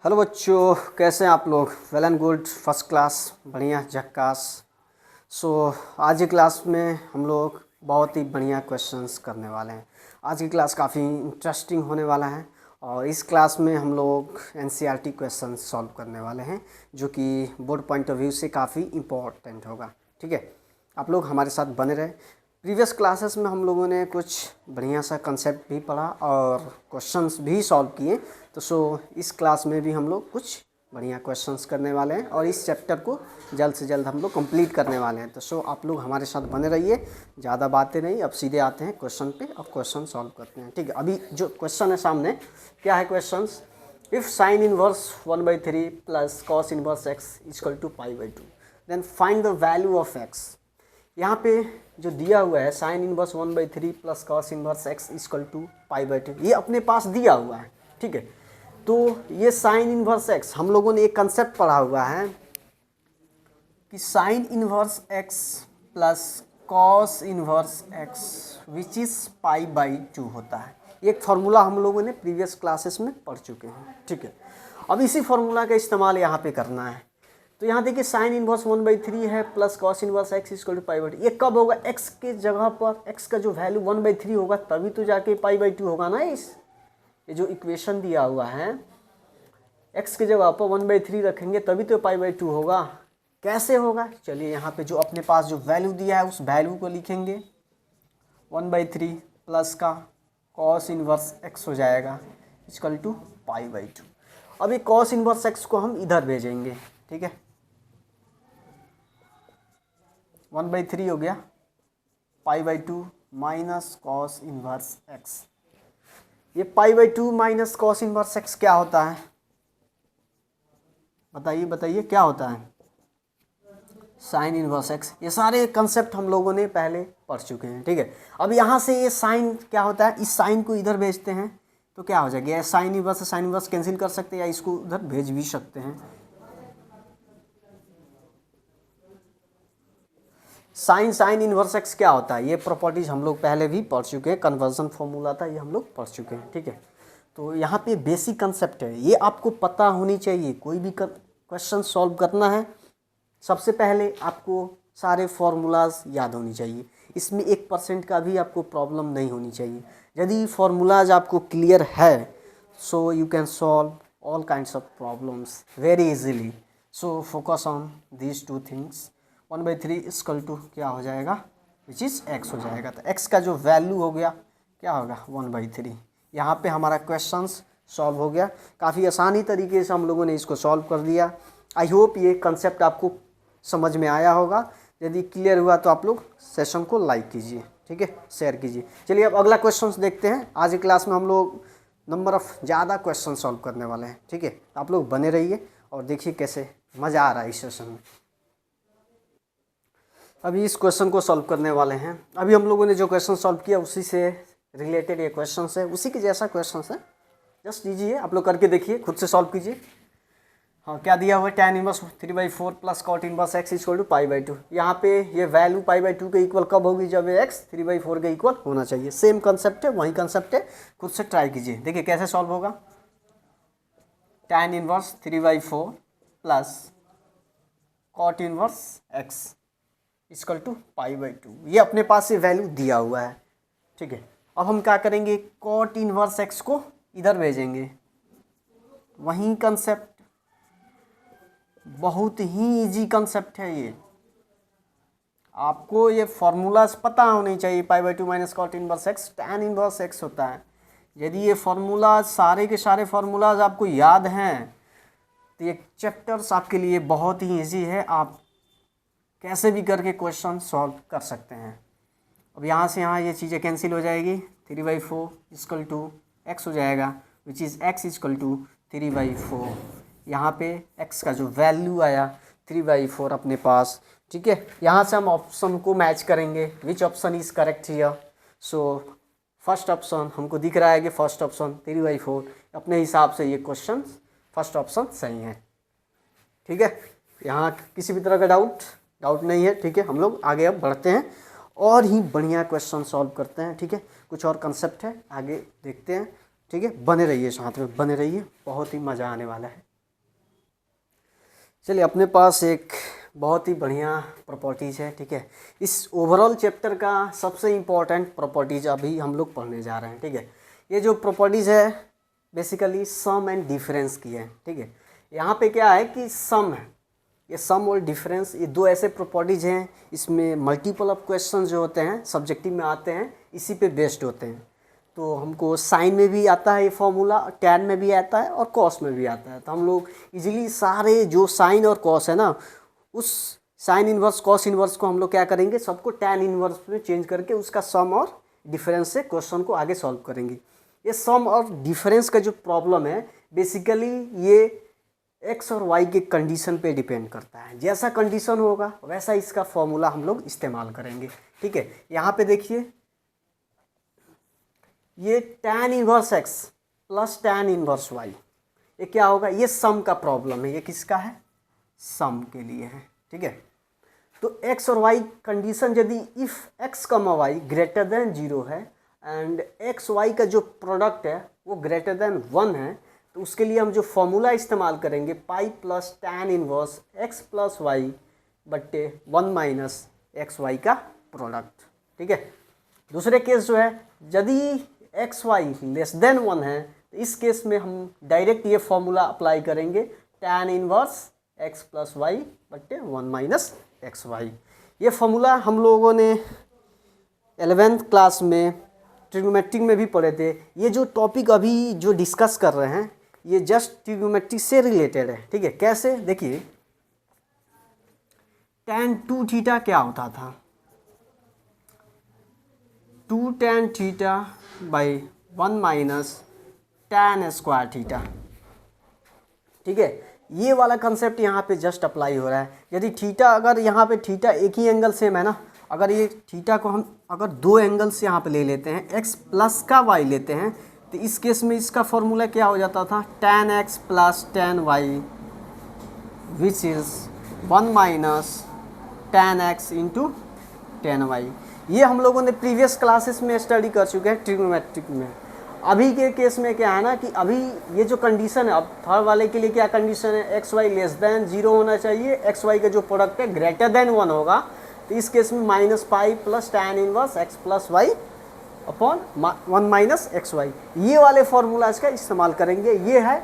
Hello बच्चों, कैसे हैं आप लोग? Well and good, first class, बढ़िया, झक्कास। आज की क्लास में हम लोग बहुत ही बढ़िया क्वेश्चंस करने वाले हैं। आज की क्लास काफ़ी इंटरेस्टिंग होने वाला है और इस क्लास में हम लोग एनसीईआरटी क्वेश्चंस सॉल्व करने वाले हैं जो कि बोर्ड पॉइंट ऑफ व्यू से काफ़ी इम्पोर्टेंट होगा। ठीक है, आप लोग हमारे साथ बने रहे। प्रीवियस क्लासेस में हम लोगों ने कुछ बढ़िया सा कंसेप्ट भी पढ़ा और क्वेश्चंस भी सॉल्व किए। तो इस क्लास में भी हम लोग कुछ बढ़िया क्वेश्चंस करने वाले हैं और इस चैप्टर को जल्द से जल्द हम लोग कंप्लीट करने वाले हैं। तो आप लोग हमारे साथ बने रहिए, ज़्यादा बातें नहीं, अब सीधे आते हैं क्वेश्चन पे और क्वेश्चन सॉल्व करते हैं। ठीक है, अभी जो क्वेश्चन है सामने, क्या है question? If sine inverse 1/3 plus cos inverse x equal to π/2 then find the value of x. यहाँ पे जो दिया हुआ है sine inverse 1/3 plus cos inverse x equal to π/2, ये अपने पास दिया हुआ है। ठीक है, तो ये साइन इनवर्स एक्स, हम लोगों ने एक कंसेप्ट पढ़ा हुआ है कि sine inverse x plus cos inverse x which is π/2 होता है। एक फार्मूला हम लोगों ने प्रीवियस क्लासेस में पढ़ चुके हैं। ठीक है, अब इसी फार्मूला का इस्तेमाल यहाँ पे करना है। तो यहाँ देखिए साइन इनवर्स 1/3 है plus cos inverse x equal to π/2। ये कब होगा? एक्स के जगह पर एक्स का जो वैल्यू 1/3 होगा तभी तो जाके π/2 होगा ना। ये जो इक्वेशन दिया हुआ है, एक्स के जगह पर 1/3 रखेंगे तभी तो π/2 होगा। कैसे होगा? चलिए यहाँ पे जो अपने पास जो वैल्यू दिया है उस वैल्यू को लिखेंगे। 1/3 प्लस का कॉस इनवर्स एक्स हो जाएगा इक्वल टू π/2। अब ये कॉस इनवर्स एक्स को हम इधर भेजेंगे। ठीक है, 1/3 हो गया π/2 माइनस कॉस इनवर्स एक्स। ये π/2 माइनस कॉस इनवर्स एक्स क्या होता है? बताइए क्या होता है? Sine inverse x. ये सारे कंसेप्ट हम लोगों ने पहले पढ़ चुके हैं। ठीक है, अब यहाँ से ये साइन क्या होता है, इस साइन को इधर भेजते हैं तो क्या हो जाएगा? साइन इनवर्स से साइन इनवर्स कैंसिल कर सकते हैं या इसको उधर भेज भी सकते हैं। साइन इनवर्स एक्स क्या होता है? ये प्रॉपर्टीज हम लोग पहले भी पढ़ चुके हैं, कन्वर्जन फॉर्मूला था, ये हम लोग पढ़ चुके हैं। ठीक है, तो यहाँ पे बेसिक कंसेप्ट है, ये आपको पता होनी चाहिए। कोई भी क्वेश्चन सॉल्व करना है, सबसे पहले आपको सारे फार्मूलाज याद होनी चाहिए। इसमें 1% का भी आपको प्रॉब्लम नहीं होनी चाहिए। यदि फार्मूलाज आपको क्लियर है so you can solve all kinds of problems very easily. So focus on these two things. 1/3 equal to क्या हो जाएगा? विच इज़ एक्स हो जाएगा। तो एक्स का जो वैल्यू हो गया क्या होगा? 1/3। यहाँ पे हमारा क्वेश्चंस सॉल्व हो गया। काफ़ी आसानी तरीके से हम लोगों ने इसको सॉल्व कर दिया। आई होप ये कंसेप्ट आपको समझ में आया होगा। यदि क्लियर हुआ तो आप लोग सेशन को लाइक कीजिए, ठीक है, शेयर कीजिए। चलिए अब अगला क्वेश्चन देखते हैं। आज की क्लास में हम लोग नंबर ऑफ़ ज़्यादा क्वेश्चन सॉल्व करने वाले हैं। ठीक है, आप लोग बने रहिए और देखिए कैसे मज़ा आ रहा है इस सेशन में। अभी इस क्वेश्चन को सॉल्व करने वाले हैं। अभी हम लोगों ने जो क्वेश्चन सॉल्व किया उसी से रिलेटेड ये क्वेश्चन है, उसी के जैसा क्वेश्चन है। जस्ट लीजिए, आप लोग करके देखिए, खुद से सॉल्व कीजिए। हाँ, क्या दिया हुआ है? tan inverse 3/4 plus cot inverse x equal to π/2। यहाँ पे ये वैल्यू π/2 के इक्वल कब होगी? जब ये x 3/4 के इक्वल होना चाहिए। सेम कंसेप्ट है, वही कंसेप्ट है, खुद से ट्राई कीजिए, देखिए कैसे सॉल्व होगा। tan inverse 3/4 plus cot inverse x equal to π/2। ये अपने पास से वैल्यू दिया हुआ है। ठीक है, अब हम क्या करेंगे? cot इनवर्स x को इधर भेजेंगे। वही कंसेप्ट, बहुत ही इजी कंसेप्ट है ये। आपको ये फार्मूलाज पता होने चाहिए। π/2 minus cot inverse x tan inverse x होता है। यदि ये फार्मूलाज, सारे के सारे फार्मूलाज आपको याद हैं तो ये चैप्टर्स आपके लिए बहुत ही इजी है। आप कैसे भी करके क्वेश्चन सॉल्व कर सकते हैं। अब यहाँ से यहाँ ये चीज़ें कैंसिल हो जाएगी। 3/4 इक्वल टू x हो जाएगा which is x equal to 3/4। यहाँ पे x का जो वैल्यू आया 3/4 अपने पास। ठीक है, यहाँ से हम ऑप्शन को मैच करेंगे। Which option is correct here? So first option हमको दिख रहा है कि फर्स्ट ऑप्शन 3/4। अपने हिसाब से ये क्वेश्चन फर्स्ट ऑप्शन सही है। ठीक है, यहाँ किसी भी तरह का डाउट नहीं है। ठीक है, हम लोग आगे अब बढ़ते हैं और ही बढ़िया क्वेश्चन सॉल्व करते हैं। ठीक है, कुछ और कंसेप्ट है, आगे देखते हैं। ठीक है, बने रहिए, साथ में बने रहिए, बहुत ही मज़ा आने वाला है। चलिए, अपने पास एक बहुत ही बढ़िया प्रॉपर्टीज़ है, ठीक है। इस ओवरऑल चैप्टर का सबसे इम्पोर्टेंट प्रॉपर्टीज़ अभी हम लोग पढ़ने जा रहे हैं, ठीक है। ये जो प्रॉपर्टीज़ है बेसिकली सम एंड डिफरेंस की है, ठीक है। यहाँ पे क्या है कि सम है, ये सम और डिफरेंस, ये दो ऐसे प्रॉपर्टीज़ हैं, इसमें मल्टीपल ऑफ क्वेश्चन जो होते हैं सब्जेक्टिव में आते हैं, इसी पे बेस्ड होते हैं। तो हमको साइन में भी आता है ये फॉर्मूला, टैन में भी आता है और कॉस में भी आता है। तो हम लोग इजीली सारे जो साइन और कॉस है ना, उस साइन इन्वर्स कॉस इन्वर्स को हम लोग क्या करेंगे, सबको टैन इन्वर्स में चेंज करके उसका सम और डिफरेंस से क्वेश्चन को आगे सॉल्व करेंगे। ये सम और डिफरेंस का जो प्रॉब्लम है बेसिकली ये एक्स और वाई के कंडीशन पे डिपेंड करता है। जैसा कंडीशन होगा वैसा इसका फॉर्मूला हम लोग इस्तेमाल करेंगे, ठीक है। यहाँ पे देखिए, ये tan inverse x plus tan inverse y, ये क्या होगा, ये सम का प्रॉब्लम है। ये किसका है, सम के लिए है, ठीक है। तो x और y कंडीशन यदि if x, y greater than 0 है एंड x y का जो प्रोडक्ट है वो ग्रेटर देन 1 है, तो उसके लिए हम जो फॉर्मूला इस्तेमाल करेंगे pi plus tan inverse x plus y बट्टे 1 माइनस एक्स वाई का प्रोडक्ट, ठीक है। दूसरे केस जो है, यदि एक्स वाई लेस देन 1 है तो इस केस में हम डायरेक्ट ये फॉर्मूला अप्लाई करेंगे tan inverse x plus y बट्टे 1 माइनस एक्स वाई। ये फॉर्मूला हम लोगों ने 11th क्लास में ट्रिग्नोमेट्रिक में भी पढ़े थे। ये जो टॉपिक अभी जो डिस्कस कर रहे हैं ये जस्ट ट्रिग्नोमेट्रिक से रिलेटेड है, ठीक है। कैसे, देखिए tan 2 थीटा क्या होता था, 2 tan theta by 1 minus tan square theta, ठीक है। ये वाला कंसेप्ट यहाँ पे जस्ट अप्लाई हो रहा है। यदि थीटा, अगर यहाँ पे थीटा एक ही एंगल सेम है ना, अगर ये थीटा को हम अगर दो एंगल्स यहाँ पे ले लेते हैं, x प्लस का y लेते हैं, तो इस केस में इसका फॉर्मूला क्या हो जाता था, tan x plus tan y which is 1 minus tan x into tan y। ये हम लोगों ने प्रीवियस क्लासेस में स्टडी कर चुके हैं ट्रिग्नोमेट्रिक में। अभी के केस में क्या है ना कि अभी ये जो कंडीशन है, अब थर्ड वाले के लिए क्या कंडीशन है, एक्स वाई लेस देन 0 होना चाहिए, एक्स वाई का जो प्रोडक्ट है ग्रेटर देन 1 होगा। तो इस केस में minus pi plus tan inverse x plus y upon 1 minus x y, ये वाले फॉर्मूलाज का इस्तेमाल करेंगे। ये है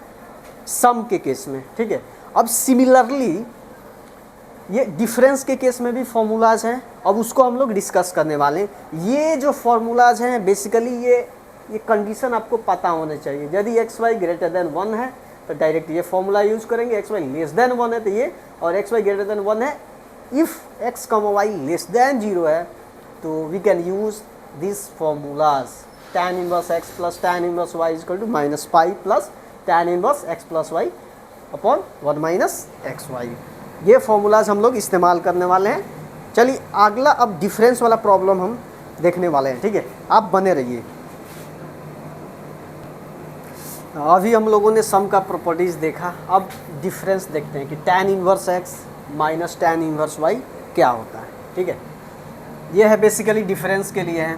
सम के केस में, ठीक है। अब सिमिलरली ये डिफरेंस के केस में भी फॉर्मूलाज हैं, अब उसको हम लोग डिस्कस करने वाले हैं। ये जो फॉर्मूलाज हैं बेसिकली ये कंडीशन आपको पता होने चाहिए। यदि एक्स वाई ग्रेटर देन 1 है तो डायरेक्ट ये फॉर्मूला यूज करेंगे, एक्स वाई लेस देन 1 है तो ये, और एक्स वाई ग्रेटर देन 1 है, if x comma y less than 0 है तो we can use this formulas tan inverse x plus tan inverse y equal to minus pi plus tan inverse x plus y upon 1 minus x y. ये formulas हम लोग इस्तेमाल करने वाले हैं। चलिए अगला अब डिफरेंस वाला प्रॉब्लम हम देखने वाले हैं, ठीक है। आप बने रहिए। अभी हम लोगों ने सम का प्रॉपर्टीज़ देखा, अब डिफरेंस देखते हैं कि tan inverse x minus tan inverse y क्या होता है, ठीक है। ये है बेसिकली डिफरेंस के लिए है।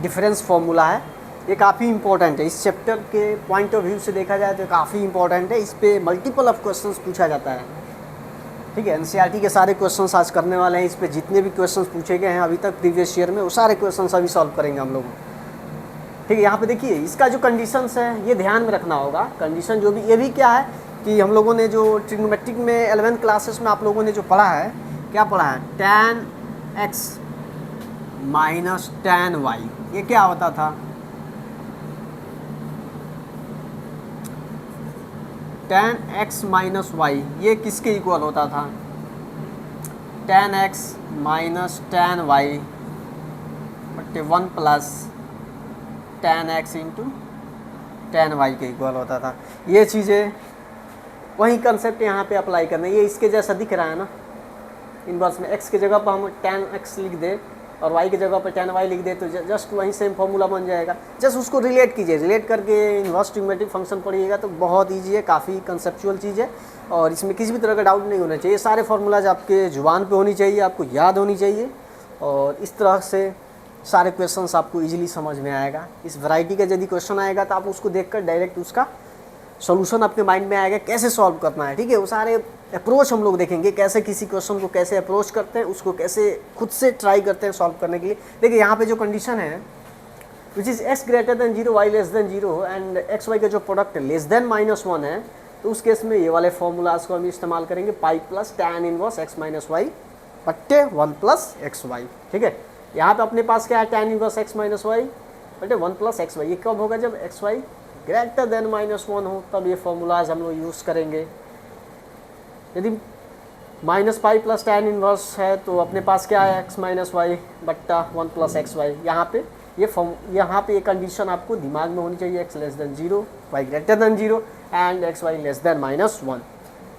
डिफरेंस फॉर्मूला है, ये काफ़ी इंपॉर्टेंट है। इस चैप्टर के पॉइंट ऑफ व्यू से देखा जाए तो काफ़ी इंपॉर्टेंट है। इस पे मल्टीपल ऑफ क्वेश्चंस पूछा जाता है, ठीक है। एनसीईआरटी के सारे क्वेश्चंस आज करने वाले हैं। इस पे जितने भी क्वेश्चंस पूछे गए हैं अभी तक प्रीवियस ईयर में, वो सारे क्वेश्चंस अभी सॉल्व करेंगे हम लोग, ठीक है। यहाँ पे देखिए इसका जो कंडीशंस है ये ध्यान में रखना होगा। कंडीशन जो भी, ये भी क्या है कि हम लोगों ने जो ट्रिग्नोमेट्रिक में 11th क्लासेस में आप लोगों ने जो पढ़ा है, क्या पढ़ा है, tan x minus tan y, ये क्या होता था, tan x माइनस वाई, ये किसके इक्वल होता था, tan x minus tan y बट्टे 1 plus tan x into tan y के इक्वल होता था। ये चीज़ें वही कंसेप्ट यहाँ पे अप्लाई करना है। ये इसके जैसा दिख रहा है ना, इनवर्स में x की जगह पर हम tan x लिख दे और y की जगह पर tan y लिख दे तो जस्ट वही सेम फॉर्मूला बन जाएगा। जस्ट उसको रिलेट कीजिए, रिलेट करके इनवर्स ट्रिग्नोमेट्रिक फंक्शन पढ़िएगा तो बहुत ईजी है, काफ़ी कंसेप्चुअल चीज़ है और इसमें किसी भी तरह का डाउट नहीं होना चाहिए। सारे फार्मूलाज आपके जुबान पे होनी चाहिए, आपको याद होनी चाहिए और इस तरह से सारे क्वेश्चंस आपको इजीली समझ में आएगा। इस वैरायटी का यदि क्वेश्चन आएगा तो आप उसको देखकर डायरेक्ट उसका सॉल्यूशन आपके माइंड में आएगा कैसे सॉल्व करना है, ठीक है। वो सारे अप्रोच हम लोग देखेंगे, कैसे किसी क्वेश्चन को कैसे अप्रोच करते हैं, उसको कैसे खुद से ट्राई करते हैं सॉल्व करने के लिए। देखिए यहाँ पे जो कंडीशन है which is x greater than 0 y less than 0 and x y का जो प्रोडक्ट लेस देन -1 है, तो उस केस में ये वाले फॉर्मूलाज को हम इस्तेमाल करेंगे, pi plus tan inverse x minus y बट्टे 1 प्लस एक्स वाई, ठीक है। यहाँ पे अपने पास क्या है, tan inverse x minus y बटे 1 प्लस एक्स वाई। ये कब होगा, जब एक्स वाई ग्रेटर देन -1 हो, तब ये फॉर्मूलाज हम लोग यूज़ करेंगे। यदि minus pi plus tan inverse है तो अपने पास क्या है, x माइनस वाई बट्टा 1 प्लस एक्स वाई। यहाँ पे ये कंडीशन आपको दिमाग में होनी चाहिए, x less than 0 y greater than 0 and x y less than -1।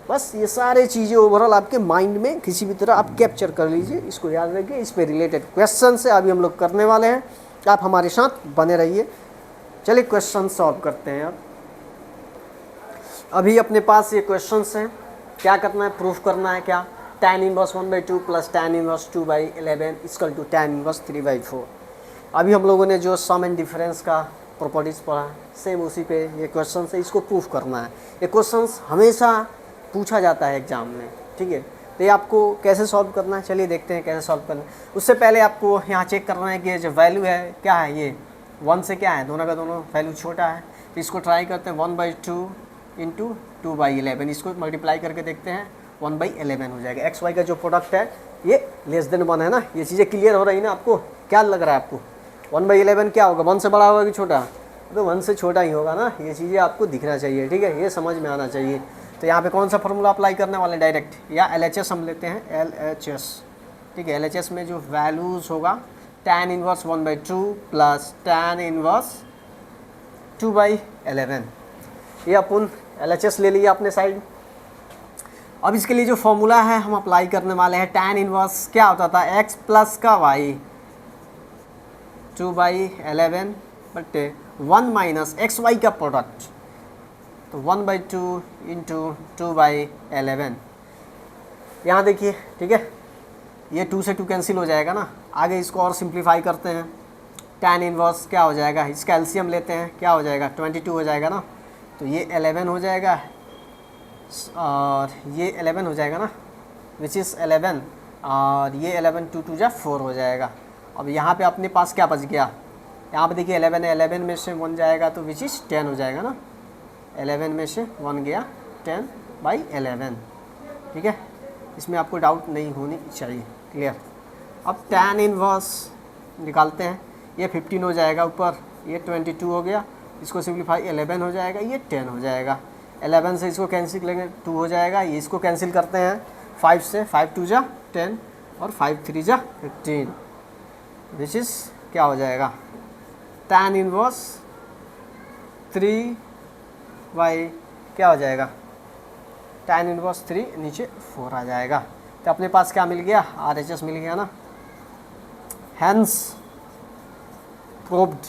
बस ये सारे चीज़ें ओवरऑल आपके माइंड में किसी भी तरह आप कैप्चर कर लीजिए, इसको याद रखिए। इस पे रिलेटेड क्वेश्चन से अभी हम लोग करने वाले हैं, आप हमारे साथ बने रहिए। चलिए क्वेश्चन सॉल्व करते हैं। अब अभी अपने पास ये क्वेश्चंस हैं, क्या करना है, प्रूफ करना है क्या, tan inverse 1/2 plus tan inverse 2/11 equal to tan inverse 3/4। अभी हम लोगों ने जो सम एंड डिफरेंस का प्रॉपर्टीज़ पढ़ा, सेम उसी पे ये क्वेश्चन है, इसको प्रूफ करना है। ये क्वेश्चंस हमेशा पूछा जाता है एग्जाम में, ठीक है। तो ये आपको कैसे सॉल्व करना है, चलिए देखते हैं कैसे सॉल्व करना है। उससे पहले आपको यहाँ चेक करना है कि जो वैल्यू है क्या है, ये 1 से क्या है, दोनों का दोनों वैल्यू छोटा है, तो इसको ट्राई करते हैं। 1/2 इंटू 2/11, इसको मल्टीप्लाई करके देखते हैं, 1/11 हो जाएगा। एक्स वाई का जो प्रोडक्ट है ये लेस देन 1 है ना, ये चीज़ें क्लियर हो रही ना आपको, क्या लग रहा है आपको, 1/11 क्या होगा, 1 से बड़ा होगा कि छोटा, तो 1 से छोटा ही होगा ना, ये चीज़ें आपको दिखना चाहिए, ठीक है, ये समझ में आना चाहिए। तो यहाँ पे कौन सा फॉर्मूला अप्लाई करने वाले, डायरेक्ट या LHS हम लेते हैं, LHS, ठीक है। LHS में जो वैल्यूज़ होगा, tan inverse 1/2 plus tan inverse 2/11, ये अपन LHS ले लिया अपने साइड। अब इसके लिए जो फॉर्मूला है हम अप्लाई करने वाले हैं, tan इनवर्स क्या होता था, x प्लस का y 2/11 बटे 1 माइनस एक्स वाई का प्रोडक्ट, तो 1/2 इंटू 2/11। यहाँ देखिए, ठीक है, ये 2 से 2 कैंसिल हो जाएगा ना। आगे इसको और सिंप्लीफाई करते हैं, tan इनवर्स क्या हो जाएगा, इसका एलसीएम लेते हैं, क्या हो जाएगा, 22 हो जाएगा ना, तो ये 11 हो जाएगा और ये 11 हो जाएगा ना, विच इज़ 11, और ये 11 2 2 4 हो जाएगा। अब यहाँ पे अपने पास क्या बच गया, यहाँ पे देखिए 11 है, 11 में से 1 जाएगा तो विच इज़ 10 हो जाएगा ना, 11 में से 1 गया, 10/11, ठीक है। इसमें आपको डाउट नहीं होनी चाहिए, क्लियर। अब tan इनवर्स निकालते हैं, ये 15 हो जाएगा ऊपर, ये 22 हो गया, इसको सिंप्लीफाई 11 हो जाएगा, ये 10 हो जाएगा। 11 से इसको कैंसिल करेंगे 2 हो जाएगा, ये इसको कैंसिल करते हैं 5 से, 5 2 जा 10 और 5 3 जा 15, विच इज़ क्या हो जाएगा, tan इनवर्स 3 बाई क्या हो जाएगा, tan इनवर्स 3 नीचे 4 आ जाएगा। तो अपने पास क्या मिल गया, RHS मिल गया ना, हैंस प्रूव्ड।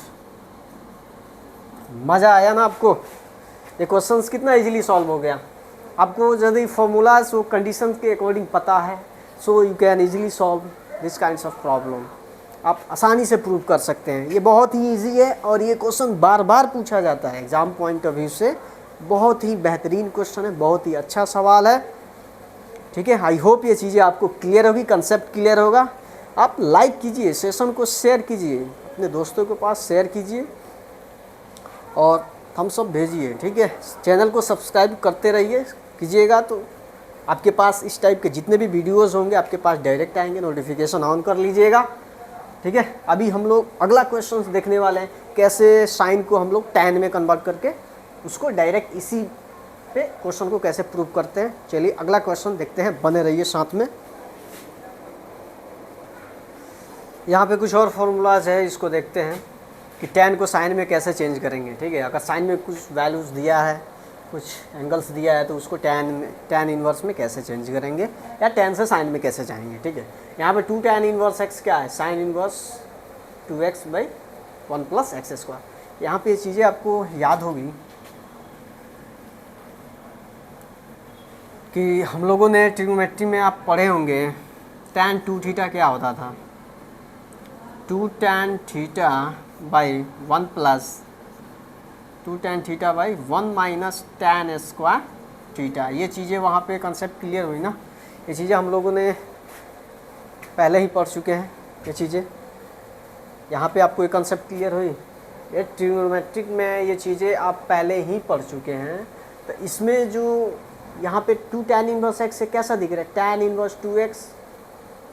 मज़ा आया ना आपको, ये क्वेश्चंस कितना इजीली सॉल्व हो गया। आपको यदि फॉर्मूलाज वो कंडीशंस के अकॉर्डिंग पता है, so you can easily solve this kinds of problem, आप आसानी से प्रूव कर सकते हैं। ये बहुत ही इजी है और ये क्वेश्चन बार बार पूछा जाता है एग्ज़ाम पॉइंट ऑफ व्यू से, बहुत ही बेहतरीन क्वेश्चन है, बहुत ही अच्छा सवाल है, ठीक है। आई होप ये चीज़ें आपको क्लियर होगी, कंसेप्ट क्लियर होगा। आप लाइक कीजिए, सेशन को शेयर कीजिए, अपने दोस्तों के पास शेयर कीजिए और थम्स अप भेजिए, ठीक है। चैनल को सब्सक्राइब करते रहिए, कीजिएगा तो आपके पास इस टाइप के जितने भी वीडियोज़ होंगे आपके पास डायरेक्ट आएंगे, नोटिफिकेशन ऑन कर लीजिएगा, ठीक है। अभी हम लोग अगला क्वेश्चन देखने वाले हैं, कैसे साइन को हम लोग tan में कन्वर्ट करके उसको डायरेक्ट इसी पे क्वेश्चन को कैसे प्रूव करते हैं। चलिए अगला क्वेश्चन देखते हैं, बने रहिए साथ में। यहाँ पे कुछ और फॉर्मूलाज है, इसको देखते हैं कि tan को साइन में कैसे चेंज करेंगे, ठीक है। अगर साइन में कुछ वैल्यूज़ दिया है, कुछ एंगल्स दिया है, तो उसको tan इनवर्स में कैसे चेंज करेंगे या tan से साइन में कैसे जाएंगे, ठीक है। यहाँ पे 2 tan इनवर्स x क्या है, sine inverse 2x/1 plus x square. यहाँ पे ये चीज़ें आपको याद होगी कि हम लोगों ने ट्रिग्नोमेट्री में आप पढ़े होंगे tan 2θ क्या होता था, 2 tan θ/1 plus 2 tan theta by 1 minus tan square theta. ये चीज़ें वहाँ पे कंसेप्ट क्लियर हुई ना, ये चीज़ें हम लोगों ने पहले ही पढ़ चुके हैं। ये चीज़ें यहाँ पे आपको ये कंसेप्ट क्लियर हुई, ये ट्रिग्नोमेट्रिक में ये चीज़ें आप पहले ही पढ़ चुके हैं। तो इसमें जो यहाँ पे 2 tan इनवर्स एक्स से कैसा दिख रहा है, tan inverse 2x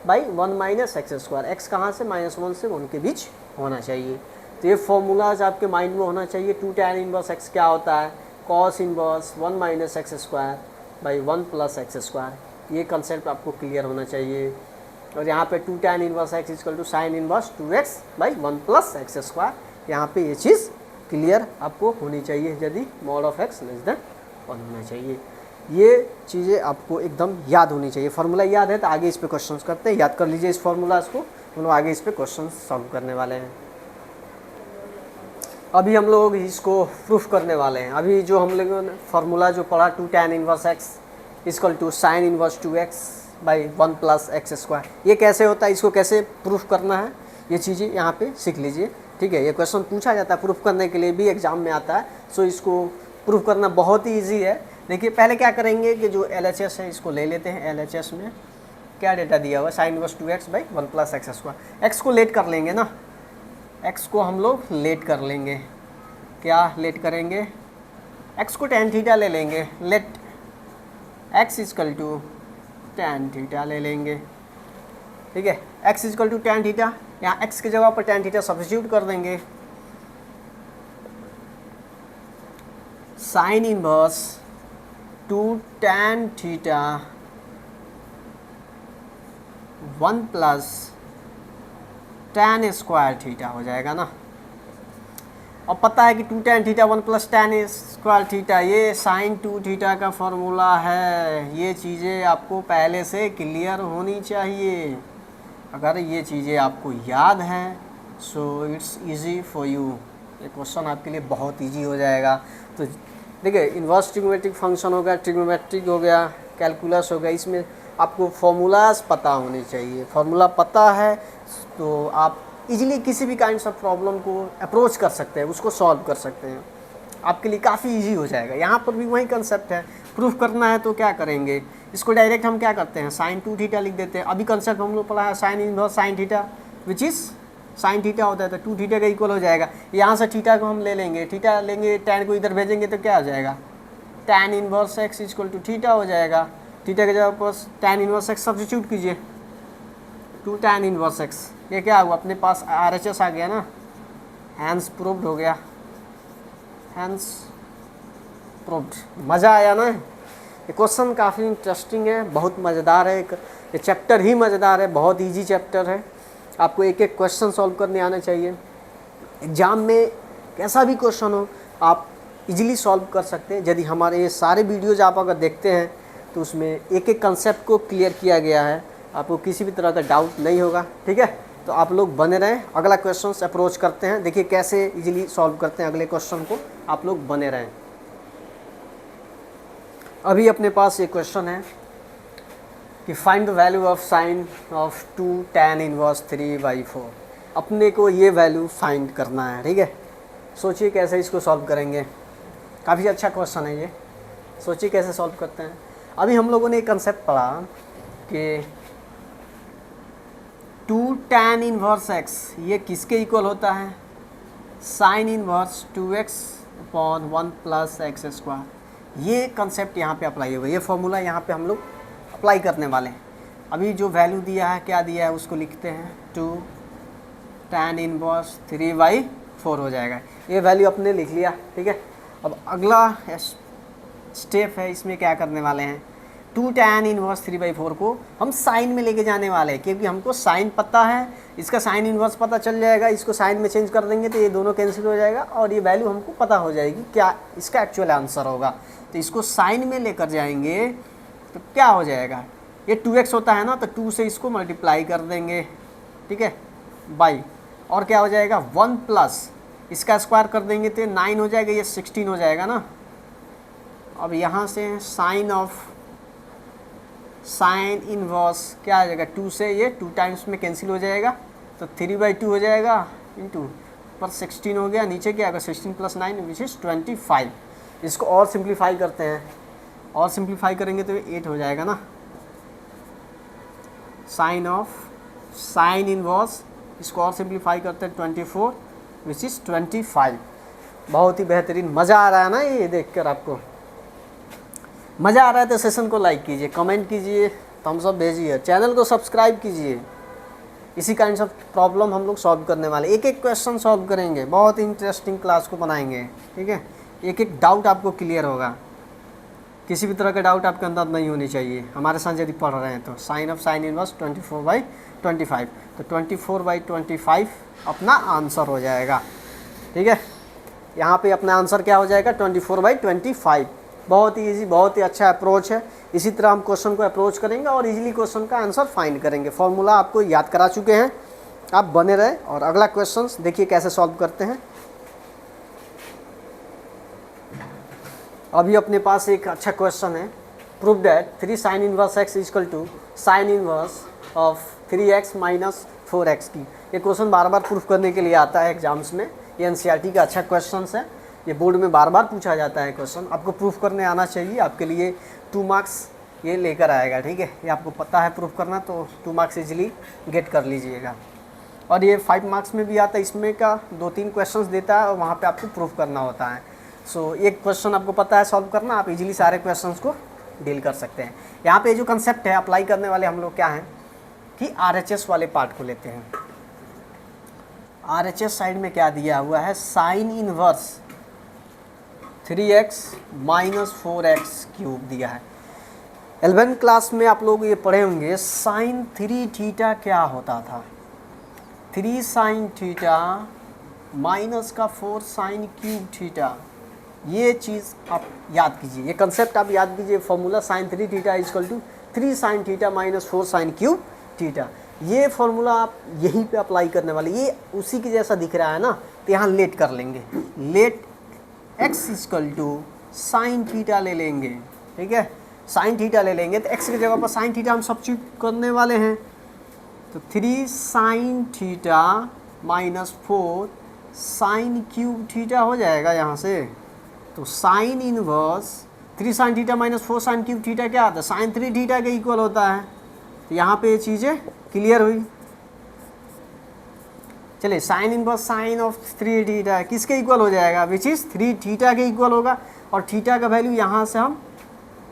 by 1 minus x square. X कहाँ से, -1 से 1 के बीच होना चाहिए। तो ये फॉर्मूलाज आपके माइंड में होना चाहिए। 2 tan इनवर्स एक्स क्या होता है, cos inverse 1 minus x square by 1 plus x square. ये कंसेप्ट आपको क्लियर होना चाहिए। और यहाँ पे 2 tan inverse x equal to sine inverse 2x by 1 plus x square. यहाँ पे ये चीज़ क्लियर आपको होनी चाहिए, यदि mod of x less than 1 होना चाहिए। ये चीज़ें आपको एकदम याद होनी चाहिए। फार्मूला याद है तो आगे इस पे क्वेश्चंस करते हैं। याद कर लीजिए इस फार्मूला को, हम लोग आगे इस पे क्वेश्चन सॉल्व करने वाले हैं। अभी हम लोग इसको प्रूफ करने वाले हैं। अभी जो हम लोगों ने फार्मूला जो पढ़ा 2 tan inverse x equal to sine inverse 2x by 1 plus x square, ये कैसे होता है, इसको कैसे प्रूफ करना है, ये चीज़ें यहाँ पे सीख लीजिए। ठीक है, ये क्वेश्चन पूछा जाता है प्रूफ करने के लिए भी, एग्जाम में आता है। सो इसको प्रूफ करना बहुत ही ईजी है। देखिए पहले क्या करेंगे कि जो LHS है इसको ले लेते हैं। LHS में क्या डेटा दिया हुआ है, sine inverse 2x by 1 plus x square. X को लेट कर लेंगे ना, एक्स को हम लोग लेट कर लेंगे। क्या लेट करेंगे, एक्स को tan थीटा ले लेंगे। Let x equal to tan theta ले लेंगे। ठीक है, x equal to tan theta, यहाँ x की जगह पर tan थीटा सब्स्टिट्यूट कर देंगे। Sine inverse 2 tan theta 1 plus tan square theta हो जाएगा ना। और पता है कि 2 tan theta 1 plus tan square theta ये साइन 2 थीटा का फॉर्मूला है। ये चीज़ें आपको पहले से क्लियर होनी चाहिए। अगर ये चीज़ें आपको याद हैं so it's easy for you, ये क्वेश्चन आपके लिए बहुत इजी हो जाएगा। तो देखिए इन्वर्स ट्रिग्नोमेट्रिक फंक्शन हो गया, ट्रिग्नोमेट्रिक हो गया, कैलकुलस हो गया, इसमें आपको फॉर्मूलाज पता होने चाहिए। फार्मूला पता है तो आप इजीली किसी भी काइंड ऑफ प्रॉब्लम को अप्रोच कर सकते हैं, उसको सॉल्व कर सकते हैं। आपके लिए काफ़ी इजी हो जाएगा। यहाँ पर भी वही कंसेप्ट है, प्रूफ करना है तो क्या करेंगे, इसको डायरेक्ट हम क्या करते हैं साइन 2 थीटा लिख देते हैं। अभी कंसेप्ट हम लोग पढ़ा है sine inverse sine theta which is sine theta होता है तो 2 थीटा का इक्वल हो जाएगा। यहाँ से थीटा को हम ले लेंगे, थीटा लेंगे, tan को इधर भेजेंगे तो क्या हो जाएगा, tan inverse x equal to theta हो जाएगा। थीटा के जगह पर tan इनवर्स x सब्स्टिट्यूट कीजिए, 2 tan इनवर्स x, ये क्या हुआ अपने पास RHS आ गया ना, हैंस प्रूव्ड हो गया, हैंस प्रूव्ड। मज़ा आया ना, ये क्वेश्चन काफ़ी इंटरेस्टिंग है, बहुत मज़ेदार है। ये चैप्टर ही मज़ेदार है, बहुत इजी चैप्टर है। आपको एक एक क्वेश्चन सॉल्व करने आना चाहिए। एग्ज़ाम में कैसा भी क्वेश्चन हो आप इजीली सॉल्व कर सकते हैं। यदि हमारे ये सारे वीडियोज़ आप अगर देखते हैं तो उसमें एक एक कंसेप्ट को क्लियर किया गया है, आपको किसी भी तरह का डाउट नहीं होगा। ठीक है, तो आप लोग बने रहें। अगला क्वेश्चन अप्रोच करते हैं, देखिए कैसे इजीली सॉल्व करते हैं अगले क्वेश्चन को, आप लोग बने रहें। अभी अपने पास एक क्वेश्चन है कि find the value of sine of 2 tan inverse 3/4। अपने को ये वैल्यू फाइंड करना है। ठीक है, सोचिए कैसे इसको सॉल्व करेंगे। काफ़ी अच्छा क्वेश्चन है ये, सोचिए कैसे सॉल्व करते हैं। अभी हम लोगों ने एक कंसेप्ट पढ़ा कि 2 tan इनवर्स x ये किसके इक्वल होता है, sine inverse 2x upon 1 plus x square. ये कंसेप्ट यहाँ पे अप्लाई होगा, ये फॉर्मूला यहाँ पे हम लोग अप्लाई करने वाले हैं। अभी जो वैल्यू दिया है, क्या दिया है उसको लिखते हैं, 2 tan इनवर्स 3/4 हो जाएगा। ये वैल्यू अपने लिख लिया। ठीक है, अब अगला स्टेप है, इसमें क्या करने वाले हैं, 2 tan इनवर्स 3/4 को हम साइन में लेके जाने वाले हैं, क्योंकि हमको साइन पता है, इसका साइन इनवर्स पता चल जाएगा। इसको साइन में चेंज कर देंगे तो ये दोनों कैंसिल हो जाएगा और ये वैल्यू हमको पता हो जाएगी क्या इसका एक्चुअल आंसर होगा। तो इसको साइन में लेकर जाएंगे तो क्या हो जाएगा, ये 2x होता है ना, तो 2 से इसको मल्टीप्लाई कर देंगे। ठीक है, बाई, और क्या हो जाएगा 1 प्लस इसका स्क्वायर कर देंगे तो 9 हो जाएगा, ये 16 हो जाएगा ना। अब यहाँ से साइन ऑफ साइन इनवर्स क्या आ जाएगा, 2 से ये 2 टाइम्स में कैंसिल हो जाएगा तो 3/2 हो जाएगा इंटू ऊपर 16 हो गया, नीचे क्या होगा 16 + 9 विच इज़ 25। इसको और सिंप्लीफाई करते हैं, और सिंप्लीफाई करेंगे तो ये 8 हो जाएगा ना। साइन इनवर्स, इसको और सिंप्लीफाई करते हैं 24 विच इज़ 25। बहुत ही बेहतरीन, मज़ा आ रहा है ना ये देखकर? आपको मज़ा आ रहा है तो सेशन को लाइक कीजिए, कमेंट कीजिए, थम्स अप भेजिए, चैनल को सब्सक्राइब कीजिए। इसी काइंड ऑफ प्रॉब्लम हम लोग सॉल्व करने वाले, एक एक क्वेश्चन सॉल्व करेंगे, बहुत ही इंटरेस्टिंग क्लास को बनाएंगे, ठीक है। एक एक डाउट आपको क्लियर होगा, किसी भी तरह का डाउट आपके अंदर नहीं होनी चाहिए हमारे साथ यदि पढ़ रहे हैं तो। साइन इनवर्स 24/25, तो 24/25 अपना आंसर हो जाएगा, ठीक है। यहाँ पे अपना आंसर क्या हो जाएगा 24/25। बहुत ही ईजी, बहुत ही अच्छा अप्रोच है। इसी तरह हम क्वेश्चन को अप्रोच करेंगे और इजीली क्वेश्चन का आंसर फाइंड करेंगे। फॉर्मूला आपको याद करा चुके हैं, आप बने रहे। और अगला क्वेश्चन देखिए कैसे सॉल्व करते हैं। अभी अपने पास एक अच्छा क्वेश्चन है, prove that 3 sin inverse x equal to sine inverse of 3x minus 4x की। ये क्वेश्चन बार बार प्रूफ करने के लिए आता है एग्जाम्स में, ये एनसीईआरटी का अच्छा क्वेश्चन है, ये बोर्ड में बार बार पूछा जाता है क्वेश्चन। आपको प्रूफ करने आना चाहिए, आपके लिए 2 मार्क्स ये लेकर आएगा, ठीक है। ये आपको पता है प्रूफ करना, तो 2 मार्क्स इजीली गेट कर लीजिएगा। और ये 5 मार्क्स में भी आता है, इसमें का 2-3 क्वेश्चंस देता है और वहाँ पे आपको प्रूफ करना होता है। सो एक क्वेश्चन आपको पता है सॉल्व करना, आप इजीली सारे क्वेश्चंस को डील कर सकते हैं। यहाँ पे जो कंसेप्ट है अप्लाई करने वाले हम लोग क्या हैं कि RHS वाले पार्ट को लेते हैं। RHS साइड में क्या दिया हुआ है, sine inverse 3x minus 4x cube दिया है। 11th क्लास में आप लोग ये पढ़े होंगे, साइन 3 थीटा क्या होता था, 3 sin थीटा माइनस का 4 sin क्यूब थीटा। ये चीज़ आप याद कीजिए, ये कंसेप्ट आप याद कीजिए। Formula sin 3 theta equal to 3 sin theta minus 4 sin cube theta. ये फॉर्मूला आप यहीं पे अप्लाई करने वाले, ये उसी के जैसा दिख रहा है ना, तो यहाँ लेट कर लेंगे, let x equal to sine theta ले लेंगे, ठीक है। साइन थीटा ले लेंगे तो x की जगह पर साइन थीटा हम सब्स्टिट्यूट करने वाले हैं, तो 3 sin theta minus 4 sin cube theta हो जाएगा यहाँ से। तो sine inverse 3 sin theta minus 4 sin cube theta क्या आता है, साइन 3 थीटा के इक्वल होता है। तो यहाँ पे ये चीज़ें क्लियर हुई। चलिए, sine inverse sine of 3 theta किसके इक्वल हो जाएगा, विच इज़ 3 थीटा के इक्वल होगा। और थीटा का वैल्यू यहाँ से हम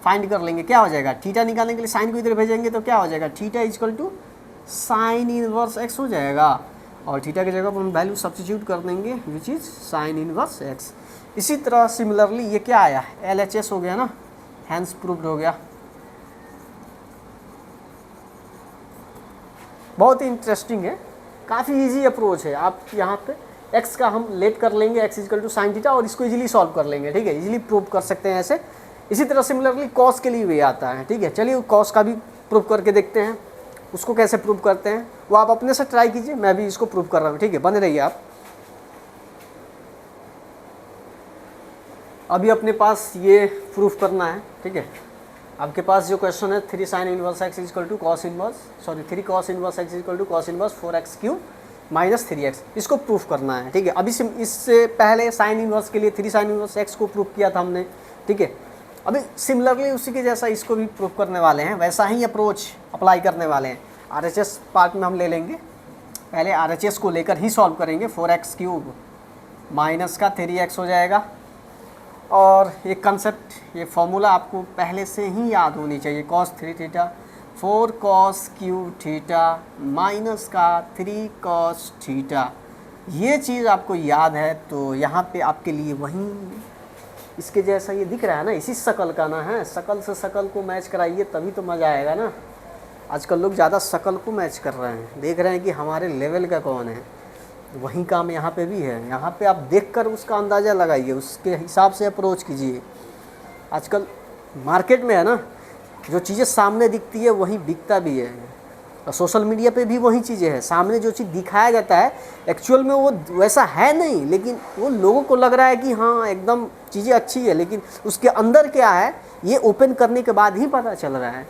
फाइंड कर लेंगे, क्या हो जाएगा, थीटा निकालने के लिए साइन को इधर भेजेंगे तो क्या हो जाएगा, theta equal to sine inverse x हो जाएगा। और थीटा की जगह पर हम वैल्यू सब्स्टिट्यूट कर देंगे which is sine inverse x। इसी तरह सिमिलरली ये क्या आया, LHS हो गया ना, हैंस प्रूव्ड हो गया। बहुत ही इंटरेस्टिंग है, काफ़ी इजी अप्रोच है। आप यहाँ पे x का हम लेट कर लेंगे, x equal to sine theta, और इसको इजीली सॉल्व कर लेंगे, ठीक है, इजीली प्रूव कर सकते हैं ऐसे। इसी तरह सिमिलरली कॉस के लिए भी आता है, ठीक है। चलिए कॉस का भी प्रूव करके देखते हैं, उसको कैसे प्रूव करते हैं वो आप अपने से ट्राई कीजिए, मैं भी इसको प्रूव कर रहा हूँ, ठीक है, बने रहिए आप। अभी अपने पास ये प्रूफ करना है, ठीक है। आपके पास जो क्वेश्चन है 3 sin inverse x equal to cos inverse 3 cos inverse x equal to cos inverse 4x cube minus 3x, इसको प्रूफ करना है, ठीक है। अभी इससे पहले साइन इनवर्स के लिए 3 sin इनवर्स x को प्रूफ किया था हमने, ठीक है। अभी सिमिलरली उसी के जैसा इसको भी प्रूफ करने वाले हैं, वैसा ही अप्रोच अप्लाई करने वाले हैं। RHS पार्ट में हम ले लेंगे, पहले RHS को लेकर ही सॉल्व करेंगे। 4x क्यूब माइनस का 3x हो जाएगा। और ये कंसेप्ट, ये फॉर्मूला आपको पहले से ही याद होनी चाहिए, cos 3 theta 4 cos cube theta minus का 3 cos थीटा। ये चीज़ आपको याद है तो यहाँ पे आपके लिए वहीं इसके जैसा ये दिख रहा है ना, इसी शकल का ना है, शकल से शकल को मैच कराइए तभी तो मज़ा आएगा ना। आजकल लोग ज़्यादा शकल को मैच कर रहे हैं, देख रहे हैं कि हमारे लेवल का कौन है, वही काम यहाँ पे भी है। यहाँ पे आप देखकर उसका अंदाज़ा लगाइए, उसके हिसाब से अप्रोच कीजिए। आजकल मार्केट में है ना, जो चीज़ें सामने दिखती है वही बिकता भी है, और सोशल मीडिया पे भी वही चीज़ें हैं। सामने जो चीज़ दिखाया जाता है एक्चुअल में वो वैसा है नहीं, लेकिन वो लोगों को लग रहा है कि हाँ एकदम चीज़ें अच्छी है, लेकिन उसके अंदर क्या है ये ओपन करने के बाद ही पता चल रहा है।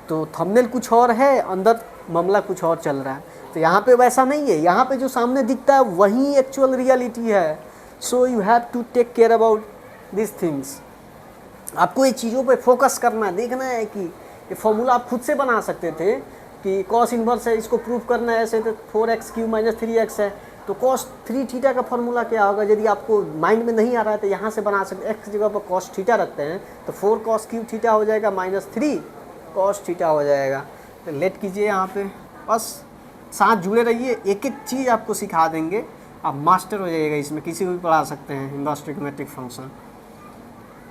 तो थंबनेल कुछ और है, अंदर मामला कुछ और चल रहा है। तो यहाँ पे वैसा नहीं है, यहाँ पे जो सामने दिखता है वही एक्चुअल रियलिटी है। So you have to take care about this things. आपको ये चीज़ों पे फोकस करना है, देखना है कि ये फॉर्मूला आप खुद से बना सकते थे कि कॉस इन्वर्स है, इसको प्रूव करना है ऐसे, तो 4x³ - 3x है, तो cos 3 थीटा का फॉर्मूला क्या होगा। यदि आपको माइंड में नहीं आ रहा है तो यहाँ से बना सकते, x जगह पर cos थीटा रखते हैं तो 4 cos³ थीटा हो जाएगा -3 cos थीटा हो जाएगा। तो लेट कीजिए यहाँ पे, बस साथ जुड़े रहिए, एक एक चीज़ आपको सिखा देंगे, आप मास्टर हो जाइएगा इसमें, किसी को भी पढ़ा सकते हैं इनवर्स ट्रिग्नोमेट्रिक फंक्शन।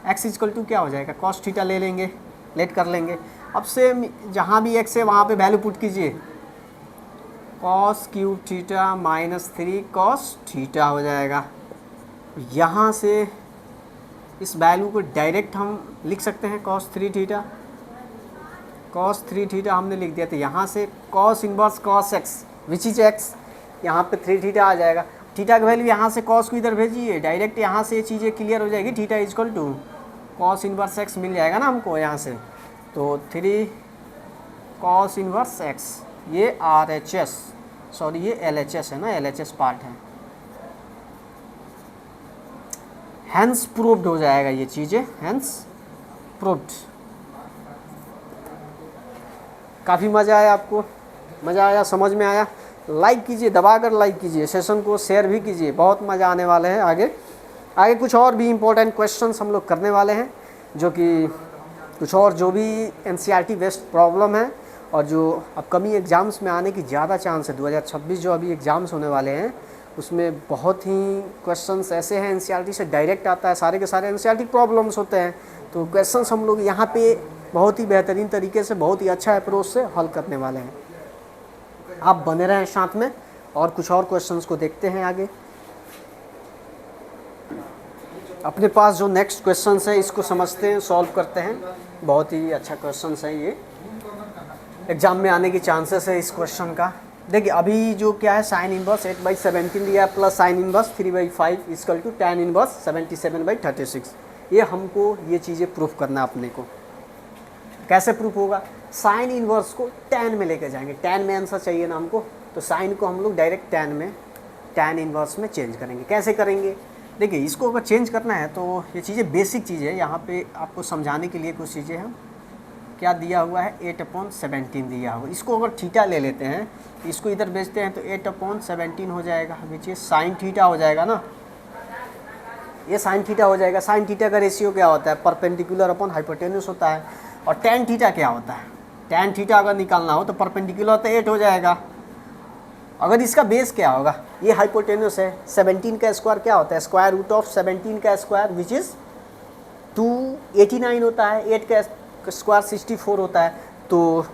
x = क्या हो जाएगा, cos थीटा ले लेंगे, लेट कर लेंगे। अब से जहाँ भी x है वहाँ पे वैल्यू पुट कीजिए, cos³ थीटा -3 cos थीटा हो जाएगा। यहाँ से इस वैल्यू को डायरेक्ट हम लिख सकते हैं cos 3 थीटा, cos 3 थीटा हमने लिख दिया। तो यहाँ से cos inverse cos x which is x, यहाँ पे 3 थीटा आ जाएगा। थीटा का वैल्यू यहाँ से cos को इधर भेजिए, डायरेक्ट यहाँ से ये चीज़ें क्लियर हो जाएगी। थीटा = cos इनवर्स x मिल जाएगा ना हमको यहाँ से, तो 3 cos इनवर्स x, ये RHS, सॉरी ये LHS है ना, LHS पार्ट है, हैंस प्रूव्ड हो जाएगा ये चीज़ें, हैंस प्रूव्ड। काफ़ी मज़ा आया आपको, मज़ा आया, समझ में आया? लाइक कीजिए, दबाकर लाइक कीजिए, सेशन को शेयर भी कीजिए, बहुत मज़ा आने वाले हैं। आगे कुछ और भी इम्पोर्टेंट क्वेश्चंस हम लोग करने वाले हैं, जो कि कुछ और जो भी NCERT बेस्ड प्रॉब्लम है और जो अपकमिंग एग्ज़ाम्स में आने की ज़्यादा चांस है। 2026 जो अभी एग्ज़ाम्स होने वाले हैं उसमें बहुत ही क्वेश्चंस ऐसे हैं NCERT से डायरेक्ट आता है, सारे के सारे NCERT प्रॉब्लम्स होते हैं। तो क्वेश्चंस हम लोग यहाँ पे बहुत ही बेहतरीन तरीके से, बहुत ही अच्छा अप्रोच से हल करने वाले हैं। आप बने रहें साथ में, और कुछ और क्वेश्चंस को देखते हैं आगे। अपने पास जो नेक्स्ट क्वेश्चंस है इसको समझते हैं, सॉल्व करते हैं। बहुत ही अच्छा क्वेश्चंस है ये, एग्जाम में आने की चांसेस है इस क्वेश्चन का। देखिए अभी जो क्या है, साइन इनवर्स 8/17 दिया plus sine inverse 3/5 = tan inverse 77/36। ये हमको ये चीज़ें प्रूफ करना है अपने को। कैसे प्रूफ होगा, साइन इनवर्स को tan में लेकर जाएंगे, tan में आंसर चाहिए ना हमको, तो साइन को हम लोग डायरेक्ट tan इनवर्स में चेंज करेंगे। कैसे करेंगे, देखिए इसको अगर चेंज करना है तो ये चीज़ें बेसिक चीज़ है, यहाँ पे आपको समझाने के लिए कुछ चीज़ें हैं। क्या दिया हुआ है, 8/17 दिया हुआ। इसको अगर थीटा ले लेते हैं, इसको इधर भेजते हैं तो 8/17 हो जाएगा, विच ये साइन थीटा हो जाएगा ना, ये साइन थीटा हो जाएगा। साइन थीटा का रेशियो क्या होता है, परपेंडिकुलर अपॉन हाइपोटेन्यूस होता है। और tan थीटा क्या होता है, tan थीटा अगर निकालना हो तो परपेंडिकुलर तो 8 हो जाएगा। अगर इसका बेस क्या होगा, ये हाइपोटेन्यूस है, 17 का स्क्वायर क्या होता है, √17 का स्क्वायर विच इज़ 289 होता है, 8 का स्क्वायर 64 होता है। तो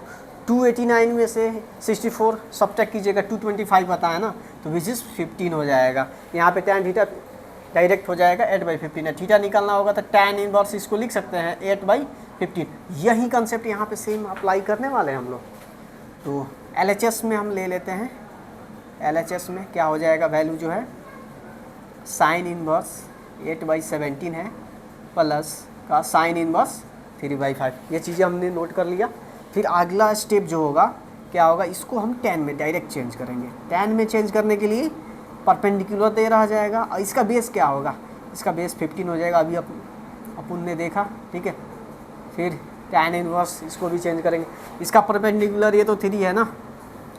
289 में से 64 सब्ट्रैक्ट कीजिएगा, 225 आता है ना, तो विच इज़ 15 हो जाएगा। यहाँ पे tan थीटा डायरेक्ट हो जाएगा 8/15 है। थीटा निकालना होगा तो tan इनवर्स इसको लिख सकते हैं 8/15। यही कंसेप्ट यहाँ पे सेम अप्लाई करने वाले हैं हम लोग। तो LHS में हम ले लेते हैं, LHS में क्या हो जाएगा, वैल्यू जो है साइन इनवर्स 8/17 है प्लस का साइन इनवर्स 3/5। ये चीज़ें हमने नोट कर लिया। फिर अगला स्टेप जो होगा क्या होगा, इसको हम tan में डायरेक्ट चेंज करेंगे। tan में चेंज करने के लिए परपेंडिकुलर दे रहा जाएगा, और इसका बेस क्या होगा, इसका बेस 15 हो जाएगा, अभी अपन ने देखा, ठीक है। फिर tan इनवर्स इसको भी चेंज करेंगे, इसका परपेंडिकुलर ये तो 3 है ना,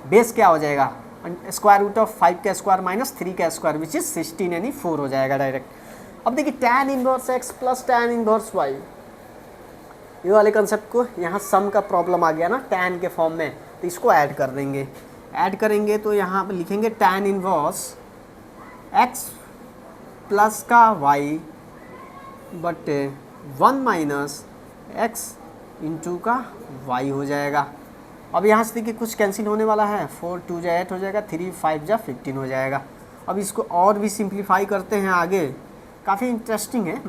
बेस क्या हो जाएगा, √5 का स्क्वायर माइनस 3 का स्क्वायर विच इज़ 16 यानी 4 हो जाएगा डायरेक्ट। अब देखिए tan inverse x plus tan inverse y, ये वाले कंसेप्ट को यहाँ सम का प्रॉब्लम आ गया ना tan के फॉर्म में, तो इसको ऐड कर देंगे। ऐड करेंगे तो यहाँ पे लिखेंगे tan इनवर्स x प्लस का y बटे 1 माइनस x इंटू का y हो जाएगा। अब यहाँ से देखिए कुछ कैंसिल होने वाला है, 4 2 जा 8 हो जाएगा, 3 5 जा 15 हो जाएगा। अब इसको और भी सिंप्लीफाई करते हैं आगे, काफ़ी इंटरेस्टिंग है।